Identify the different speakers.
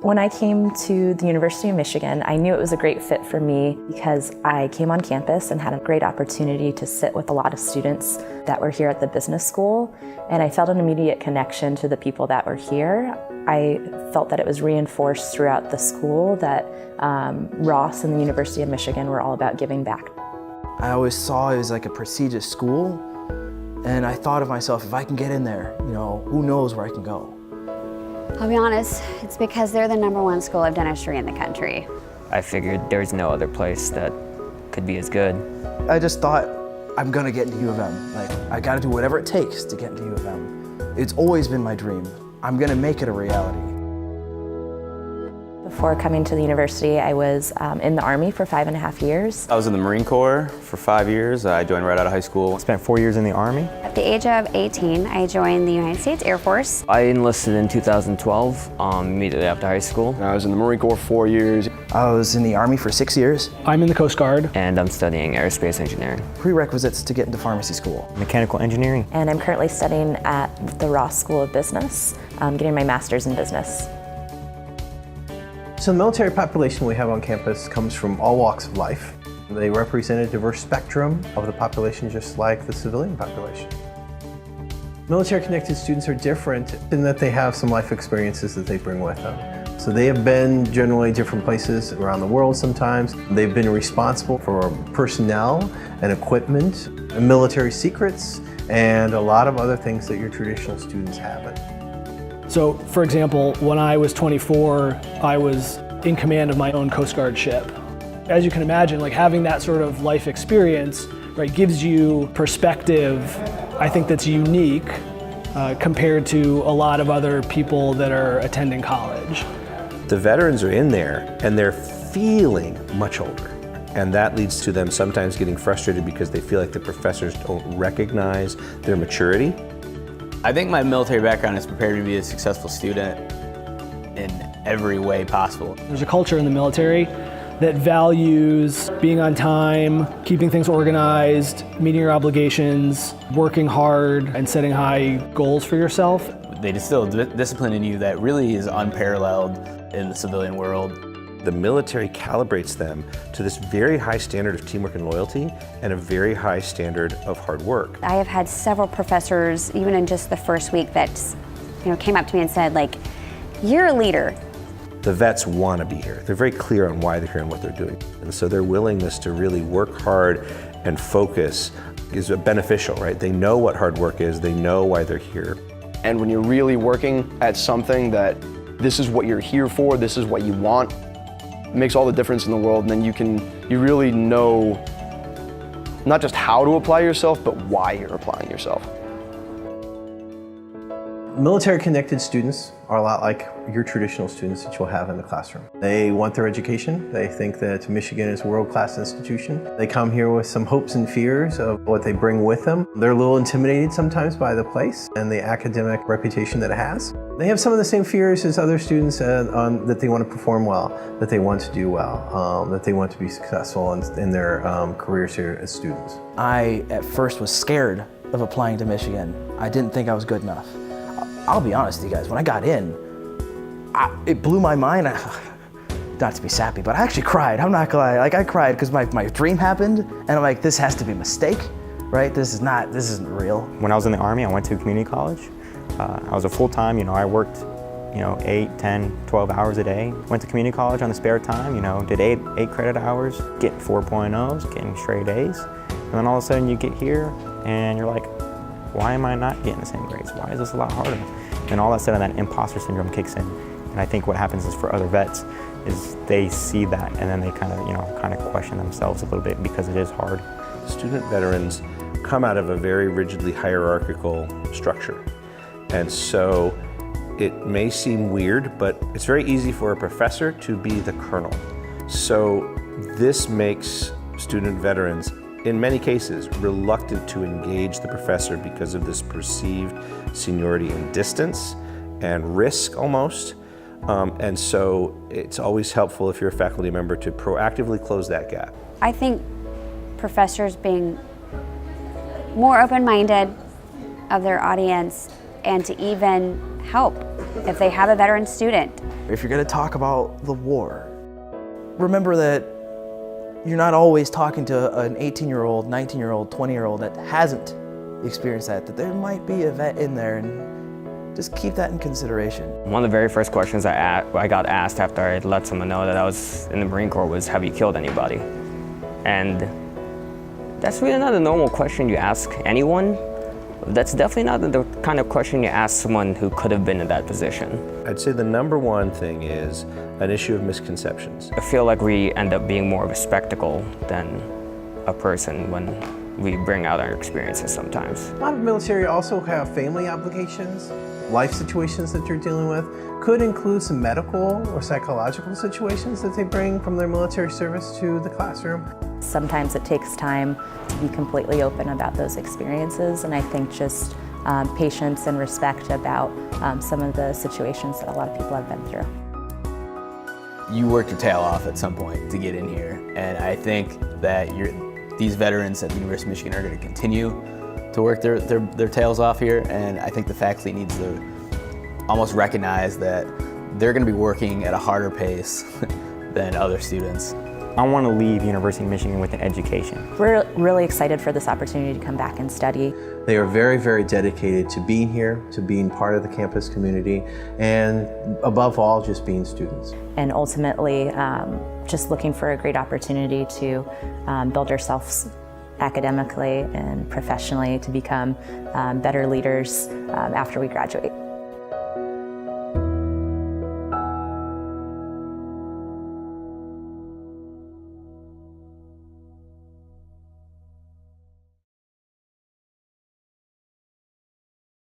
Speaker 1: When I came to the University of Michigan, I knew it was a great fit for me because I came on campus and had a great opportunity to sit with a lot of students that were here at the business school, and I felt an immediate connection to the people that were here. I felt that it was reinforced throughout the school that Ross and the University of Michigan were all about giving back.
Speaker 2: I always saw it as like a prestigious school, and I thought of myself, if I can get in there, who knows where I can go.
Speaker 3: I'll be honest, it's because they're the #1 school of dentistry in the country.
Speaker 4: I figured there's no other place that could be as good.
Speaker 2: I just thought, I'm gonna get into U of M. I gotta do whatever it takes to get into U of M. It's always been my dream. I'm gonna make it a reality.
Speaker 1: Before coming to the university, I was in the Army for 5.5 years.
Speaker 5: I was in the Marine Corps for 5 years. I joined right out of high school.
Speaker 6: Spent 4 years in the Army.
Speaker 3: At the age of 18, I joined the United States Air Force.
Speaker 4: I enlisted in 2012, immediately after high school.
Speaker 5: I was in the Marine Corps 4 years.
Speaker 2: I was in the Army for 6 years.
Speaker 7: I'm in the Coast Guard.
Speaker 4: And I'm studying aerospace engineering.
Speaker 2: Prerequisites to get into pharmacy school.
Speaker 6: Mechanical engineering.
Speaker 1: And I'm currently studying at the Ross School of Business, getting my master's in business.
Speaker 8: So the military population we have on campus comes from all walks of life. They represent a diverse spectrum of the population, just like the civilian population. Military-connected students are different in that they have some life experiences that they bring with them. So they have been generally different places around the world sometimes. They've been responsible for personnel and equipment, and military secrets, and a lot of other things that your traditional students haven't.
Speaker 7: So, for example, when I was 24, I was in command of my own Coast Guard ship. As you can imagine, having that sort of life experience, right, gives you perspective, I think that's unique compared to a lot of other people that are attending college.
Speaker 9: The veterans are in there and they're feeling much older. And that leads to them sometimes getting frustrated because they feel like the professors don't recognize their maturity.
Speaker 5: I think my military background has prepared me to be a successful student in every way possible.
Speaker 7: There's a culture in the military that values being on time, keeping things organized, meeting your obligations, working hard, and setting high goals for yourself.
Speaker 5: They distill discipline in you that really is unparalleled in the civilian world.
Speaker 9: The military calibrates them to this very high standard of teamwork and loyalty and a very high standard of hard work.
Speaker 3: I have had several professors, even in just the first week, that came up to me and said, you're a leader.
Speaker 9: The vets want to be here. They're very clear on why they're here and what they're doing. And so their willingness to really work hard and focus is beneficial, right? They know what hard work is, they know why they're here.
Speaker 10: And when you're really working at something that this is what you're here for, this is what you want, it makes all the difference in the world, and then you really know not just how to apply yourself, but why you're applying yourself.
Speaker 8: Military-connected students are a lot like your traditional students that you'll have in the classroom. They want their education. They think that Michigan is a world-class institution. They come here with some hopes and fears of what they bring with them. They're a little intimidated sometimes by the place and the academic reputation that it has. They have some of the same fears as other students that they want to perform well, that they want to do well, that they want to be successful in their careers here as students.
Speaker 2: I, at first, was scared of applying to Michigan. I didn't think I was good enough. I'll be honest with you guys, when I got in, it blew my mind. Not to be sappy, but I actually cried. I'm not gonna lie. I cried because my dream happened, and I'm like, this has to be a mistake, right? This isn't real.
Speaker 6: When I was in the Army, I went to community college. I was a full-time, I worked, 8, 10, 12 hours a day. Went to community college on the spare time, did 8 credit hours, getting 4.0s, getting straight A's. And then all of a sudden you get here and you're like, why am I not getting the same grades? Why is this a lot harder? And all of a sudden that imposter syndrome kicks in. And I think what happens is for other vets is they see that and then they kind of question themselves a little bit because it is hard.
Speaker 9: Student veterans come out of a very rigidly hierarchical structure. And so it may seem weird, but it's very easy for a professor to be the colonel. So this makes student veterans, in many cases, reluctant to engage the professor because of this perceived seniority and distance and risk almost. And so it's always helpful if you're a faculty member to proactively close that gap.
Speaker 3: I think professors being more open-minded of their audience and to even help if they have a veteran student.
Speaker 2: If you're going to talk about the war, remember that you're not always talking to an 18-year-old, 19-year-old, 20-year-old that hasn't experienced that there might be a vet in there, and just keep that in consideration.
Speaker 4: One of the very first questions I got asked after I let someone know that I was in the Marine Corps was, have you killed anybody? And that's really not a normal question you ask anyone. That's definitely not the kind of question you ask someone who could have been in that position.
Speaker 9: I'd say the number one thing is an issue of misconceptions.
Speaker 4: I feel like we end up being more of a spectacle than a person when we bring out our experiences sometimes.
Speaker 8: A lot of military also have family obligations, life situations that you're dealing with. Could include some medical or psychological situations that they bring from their military service to the classroom.
Speaker 1: Sometimes it takes time to be completely open about those experiences, and I think just patience and respect about some of the situations that a lot of people have been through.
Speaker 5: You worked your tail off at some point to get in here, and I think that these veterans at the University of Michigan are going to continue to work their tails off here, and I think the faculty needs to almost recognize that they're going to be working at a harder pace than other students.
Speaker 6: I want to leave University of Michigan with an education.
Speaker 1: We're really excited for this opportunity to come back and study.
Speaker 8: They are very, very dedicated to being here, to being part of the campus community, and above all, just being students.
Speaker 1: And ultimately, just looking for a great opportunity to build ourselves academically and professionally to become better leaders after we graduate.